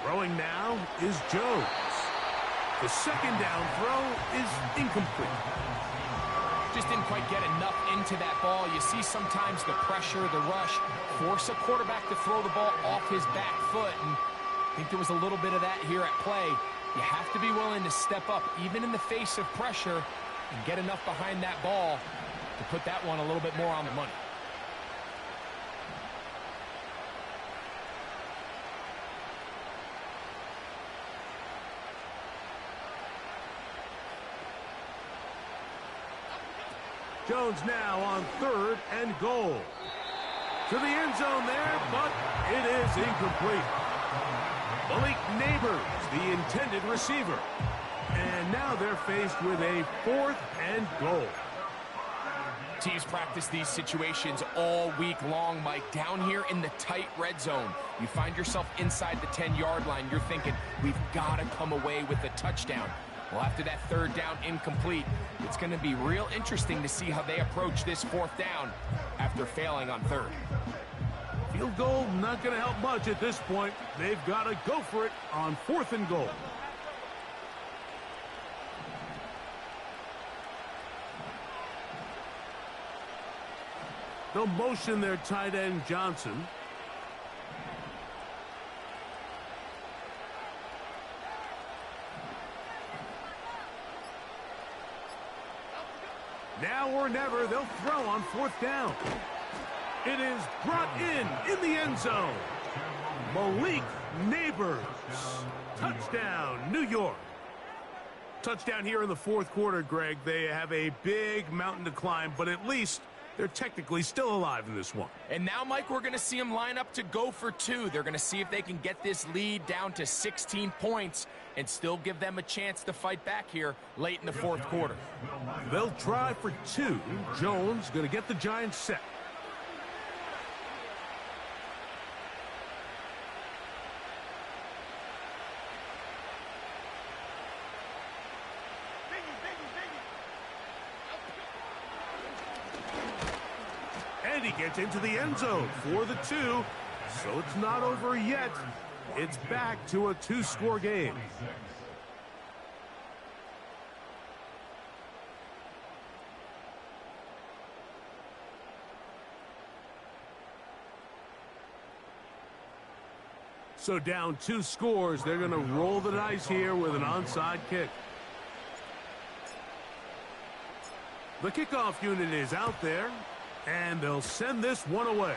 S1: Throwing now is Jones. The 2nd down throw is incomplete.
S3: Just didn't quite get enough into that ball. You see sometimes the pressure, the rush, force a quarterback to throw the ball off his back foot. And I think there was a little bit of that here at play. You have to be willing to step up, even in the face of pressure, and get enough behind that ball to put that one a little bit more on the money.
S1: Jones now on 3rd and goal. To the end zone there, but it is incomplete. Malik Neighbors, the intended receiver. And now they're faced with a 4th and goal.
S3: Teams practice these situations all week long, Mike. Down here in the tight red zone, you find yourself inside the 10-yard line. You're thinking, we've got to come away with a touchdown. Well, after that 3rd down incomplete, it's going to be real interesting to see how they approach this 4th down after failing on 3rd.
S1: Field goal not going to help much at this point. They've got to go for it on 4th and goal. They'll motion their tight end Johnson. Now or never, they'll throw on 4th down. It is brought in the end zone. Malik Neighbors. Touchdown, New York. Touchdown here in the 4th quarter, Greg. They have a big mountain to climb, but at least they're technically still alive in this one. And now, Mike, we're going to see them line up to go for 2. They're going to see if they can get this lead down to 16 points and still give them a chance to fight back here late in the 4th quarter. They'll try for 2. Jones going to get the Giants set. And he gets into the end zone for the 2. So it's not over yet. It's back to a 2-score game. So down 2 scores, they're going to roll the dice here with an onside kick. The kickoff unit is out there, and they'll send this one away.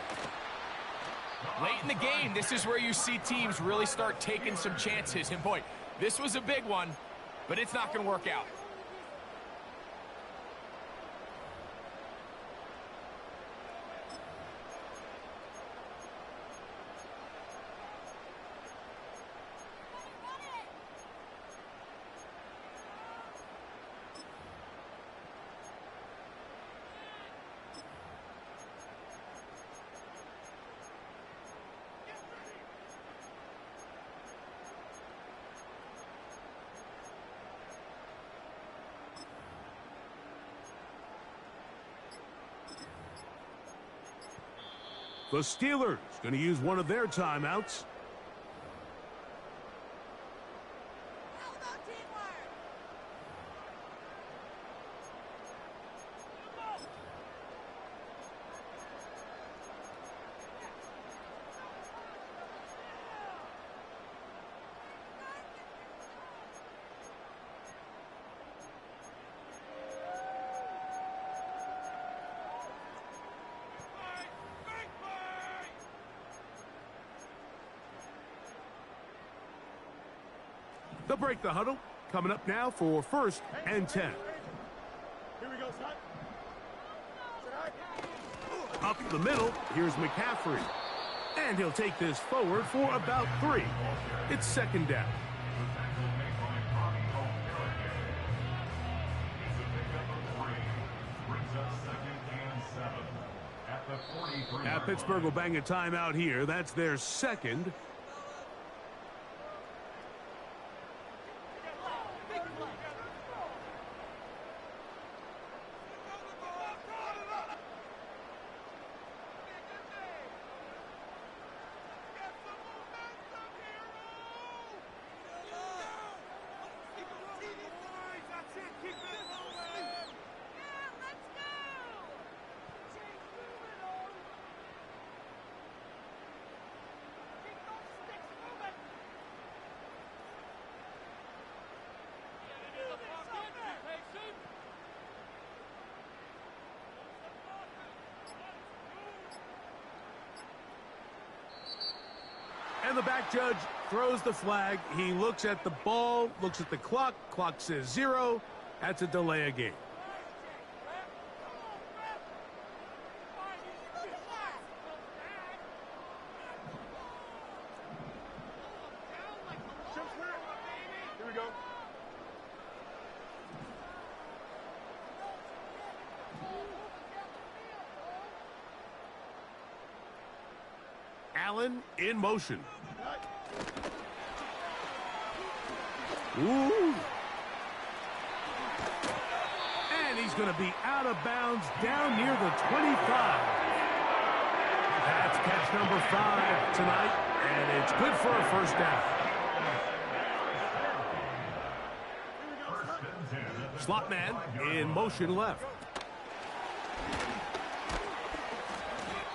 S3: Late in the game, this is where you see teams really start taking some chances. And boy, this was a big one, but it's not going to work out.
S1: The Steelers going to use one of their timeouts. They'll break the huddle. Coming up now for 1st and 10.
S4: Here we go, son.
S1: Up the middle, here's McCaffrey. And he'll take this forward for about 3. It's 2nd down. Now Pittsburgh will bang a timeout here. That's their 2nd. And the back judge throws the flag. He looks at the ball, looks at the clock. Clock says 0. That's a delay of game.
S4: Here we go.
S1: Allen in motion. Ooh. And he's going to be out of bounds down near the 25. That's catch number 5 tonight, and it's good for a 1st down. Slot man in motion left.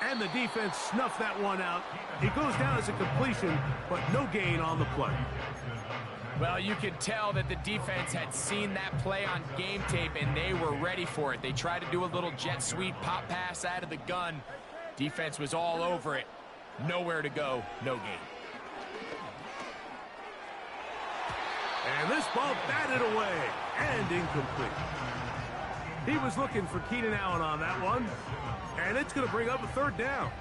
S1: And the defense snuffed that one out. It goes down as a completion, but no gain on the play.
S3: Well, you could tell that the defense had seen that play on game tape, and they were ready for it. They tried to do a little jet sweep pop pass out of the gun. Defense was all over it. Nowhere to go, no gain.
S1: And this ball batted away and incomplete. He was looking for Keenan Allen on that one, and it's going to bring up a 3rd down.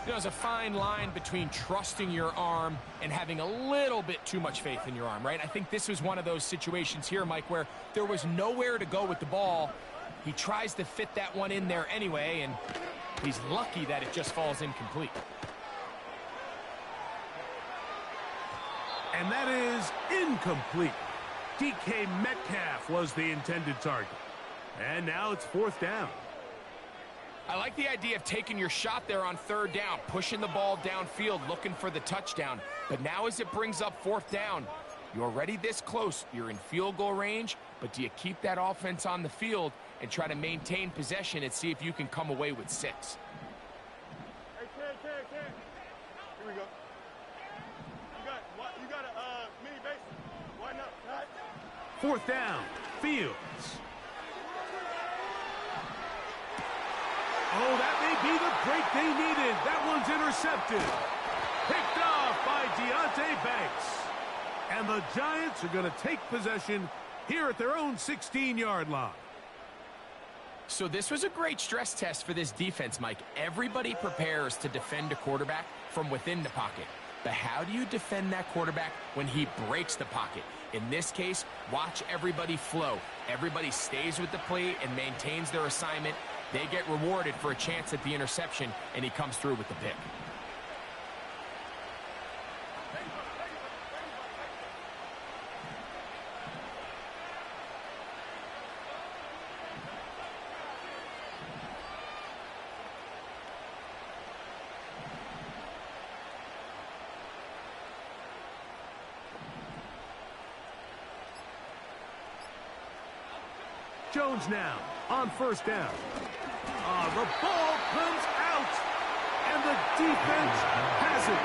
S3: There's a fine line between trusting your arm and having a little bit too much faith in your arm, right? I think this was one of those situations here, Mike, where there was nowhere to go with the ball. He tries to fit that one in there anyway, and he's lucky that it just falls incomplete.
S1: And that is incomplete. DK Metcalf was the intended target. And now it's 4th down.
S3: I like the idea of taking your shot there on 3rd down, pushing the ball downfield, looking for the touchdown. But now as it brings up 4th down, you're already this close. You're in field goal range, but do you keep that offense on the field and try to maintain possession and see if you can come away with 6?
S4: Hey, Ken. Here we go. You got a mini base. Why not? Right?
S1: 4th down, Fields. Oh, that may be the break they needed. That one's intercepted. Picked off by Deonte Banks. And the Giants are going to take possession here at their own 16-yard line.
S3: So this was a great stress test for this defense, Mike. Everybody prepares to defend a quarterback from within the pocket. But how do you defend that quarterback when he breaks the pocket? In this case, watch everybody flow. Everybody stays with the play and maintains their assignment. They get rewarded for a chance at the interception, and he comes through with the pick.
S1: Jones now on first down. The ball comes out, and the defense has it.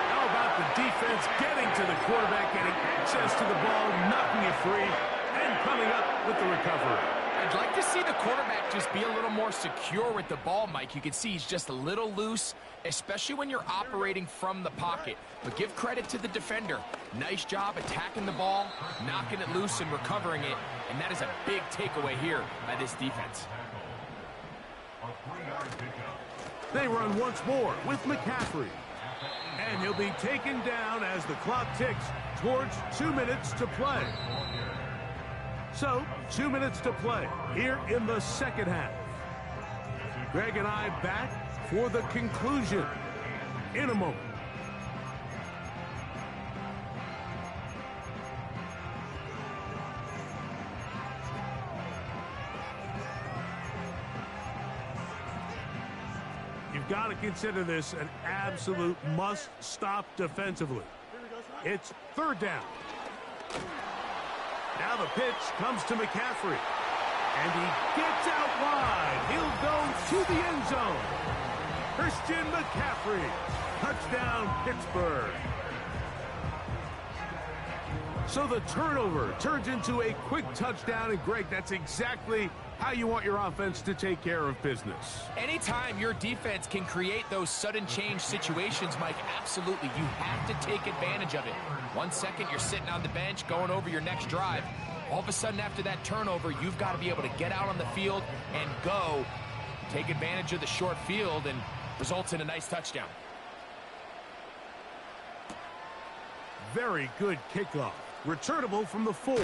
S1: How about the defense getting to the quarterback, getting access to the ball, knocking it free, and coming up with the recovery?
S3: I'd like to see the quarterback just be a little more secure with the ball, Mike. You can see he's just a little loose, especially when you're operating from the pocket. But give credit to the defender. Nice job attacking the ball, knocking it loose and recovering it. And that is a big takeaway here by this defense.
S1: They run once more with McCaffrey. And he'll be taken down as the clock ticks towards 2 minutes to play. So, 2 minutes to play here in the second half. Greg and I back for the conclusion in a moment. You've got to consider this an absolute must-stop defensively. It's third down. Now the pitch comes to McCaffrey. And he gets out wide. He'll go to the end zone. Christian McCaffrey. Touchdown, Pittsburgh. So the turnover turns into a quick touchdown. And, Greg, that's exactly how you want your offense to take care of business.
S3: Anytime your defense can create those sudden change situations, Mike, absolutely, you have to take advantage of it. 1 second, you're sitting on the bench, going over your next drive. All of a sudden, after that turnover, you've got to be able to get out on the field and go. Take advantage of the short field, and results in a nice touchdown.
S1: Very good kickoff. Returnable from the 4.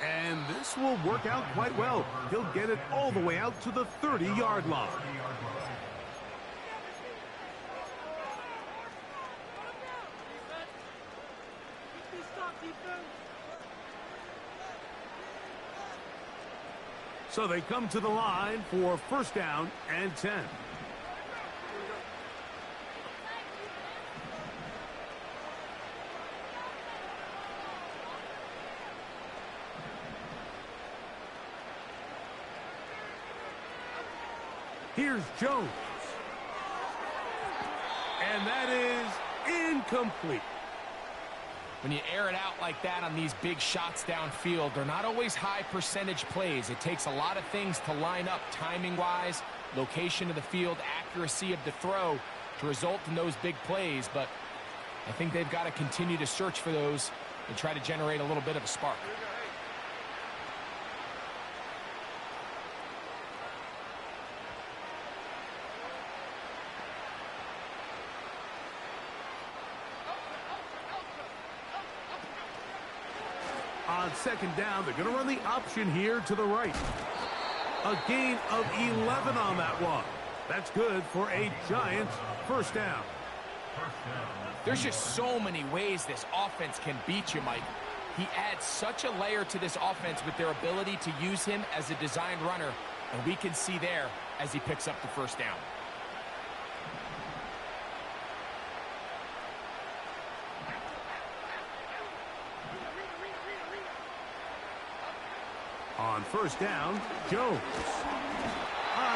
S1: And this will work out quite well. He'll get it all the way out to the 30-yard line. So they come to the line for first down and 10. Here's Jones. And that is incomplete.
S3: When you air it out like that on these big shots downfield, they're not always high percentage plays. It takes a lot of things to line up timing-wise, location of the field, accuracy of the throw to result in those big plays. But I think they've got to continue to search for those and try to generate a little bit of a spark.
S1: On second down, they're going to run the option here to the right. A gain of 11 on that one. That's good for a Giants first down.
S3: There's just so many ways this offense can beat you, Mike. He adds such a layer to this offense with their ability to use him as a designed runner, and we can see there as he picks up the first down.
S1: On first down, Jones.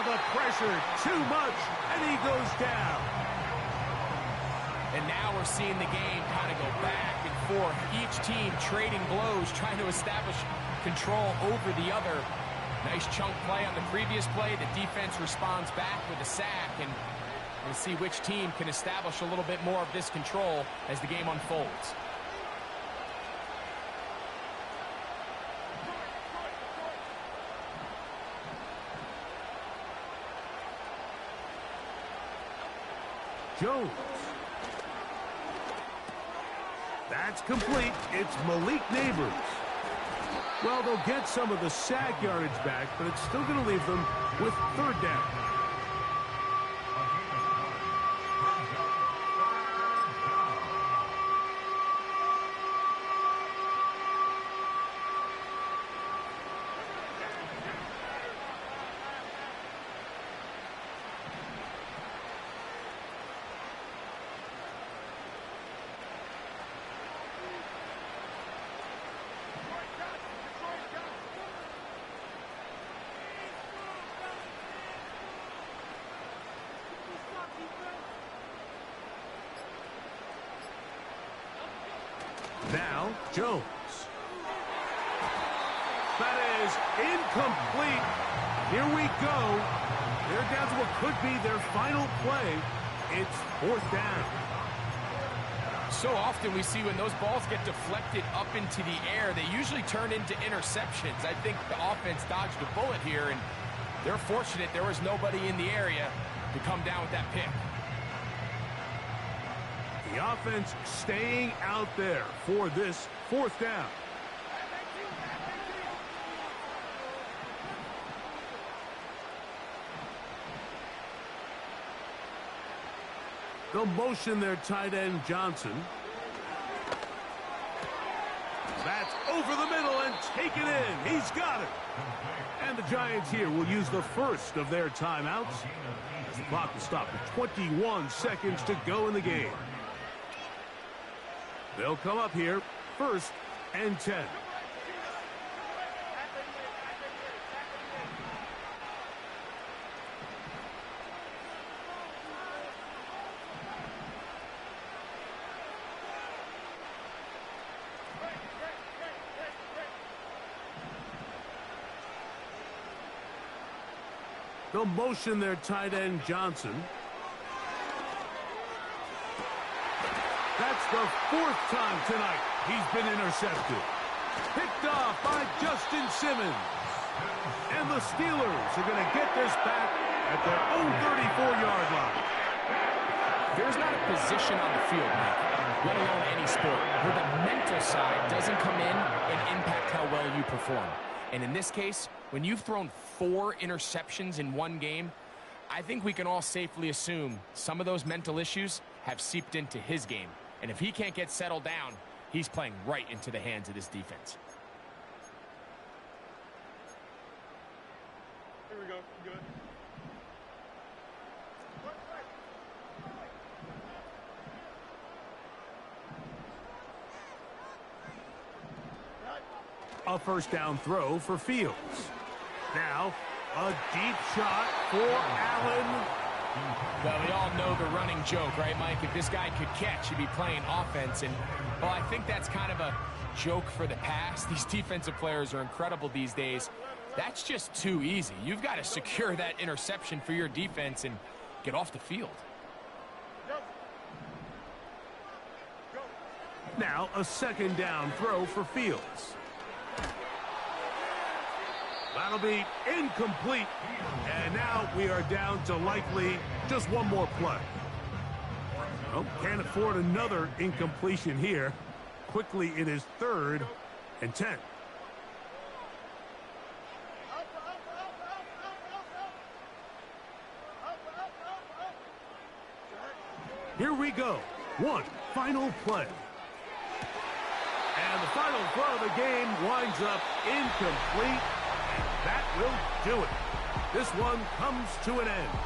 S1: The pressure, too much, and he goes down.
S3: And now we're seeing the game kind of go back and forth. Each team trading blows, trying to establish control over the other. Nice chunk play on the previous play. The defense responds back with a sack, and we'll see which team can establish a little bit more of this control as the game unfolds.
S1: Jones. That's complete. It's Malik Neighbors. Well, they'll get some of the sack yardage back, but it's still going to leave them with third down. Now, Jones. That is incomplete. Here we go. They're down to what could be their final play. It's 4th down.
S3: So often we see when those balls get deflected up into the air, they usually turn into interceptions. I think the offense dodged a bullet here, and they're fortunate there was nobody in the area to come down with that pick.
S1: The offense staying out there for this 4th down. They'll motion their tight end, Johnson. That's over the middle and taken in. He's got it. And the Giants here will use the first of their timeouts. The clock will stop with 21 seconds to go in the game. They'll come up here, 1st and 10. They'll motion their tight end, Johnson. That's the 4th time tonight he's been intercepted. Picked off by Justin Simmons. And the Steelers are going to get this back at their own 34-yard line.
S3: There's not a position on the field, Mike, let alone any sport, where the mental side doesn't come in and impact how well you perform. And in this case, when you've thrown 4 interceptions in one game, I think we can all safely assume some of those mental issues have seeped into his game. And if he can't get settled down, he's playing right into the hands of this defense.
S4: Here we go. Good.
S1: A 1st down throw for Fields. Now, a deep shot for Allen.
S3: Well, we all know the running joke, right, Mike? If this guy could catch, he'd be playing offense. And, well, I think that's kind of a joke for the past. These defensive players are incredible these days. That's just too easy. You've got to secure that interception for your defense and get off the field.
S1: Now, a 2nd down throw for Fields. That'll be incomplete. And now we are down to likely just one more play. Oh, can't afford another incompletion here. Quickly, it is 3rd and 10. Here we go. One final play. And the final throw of the game winds up incomplete. That will do it. This one comes to an end.